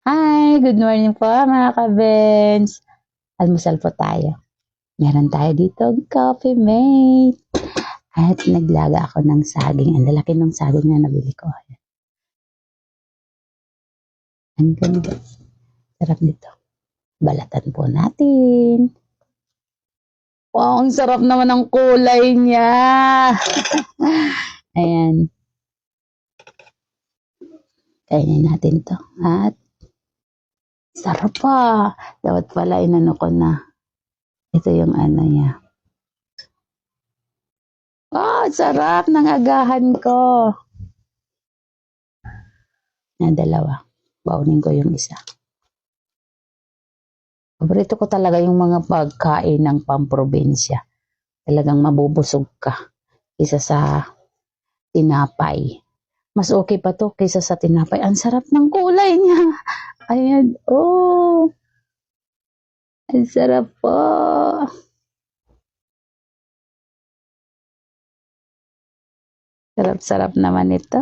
Hi, good morning po mga ka-Benz. Almusal po tayo. Meron tayo dito coffee mate. At naglaga ako ng saging. Ang lalaki ng saging na nabili ko. Ang ganda. Sarap nito. Balatan po natin. Wow, ang sarap naman ng kulay niya. Ayan. Kainin natin to. At sarap pa. Dapat pala inano ko na. Ito yung ano niya. Oh, sarap ng agahan ko. Na dalawa. Baunin ko yung isa. Paborito ko talaga yung mga pagkain ng pamprobinsya. Talagang mabubusog ka kaysa sa tinapay. Mas okay pa to kaysa sa tinapay. Ang sarap ng kulay niya. Ayan. Oh. Ang sarap po. Sarap-sarap naman ito.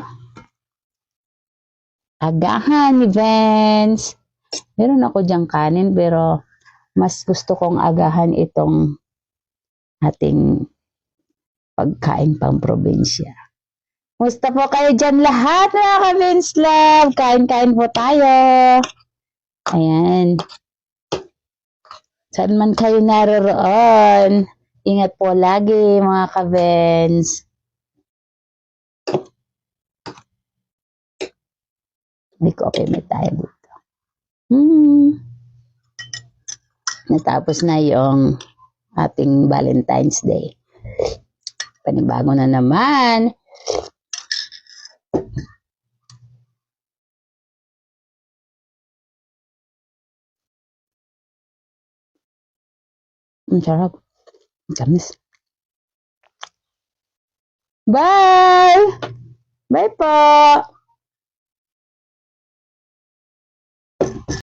Agahan ni Vince. Meron ako diyang kanin pero mas gusto kong agahan itong ating pagkain pang probinsya. Musta po kayo dyan lahat mga ka-Vince Love? Kain-kain po tayo. Ayan. Saan man kayo naroon, ingat po lagi mga ka-Vince. May coffee may tayo dito. Natapos na yung ating Valentine's Day. Panibago na naman. Ang sarap. Ang tamis. Bye! Bye po!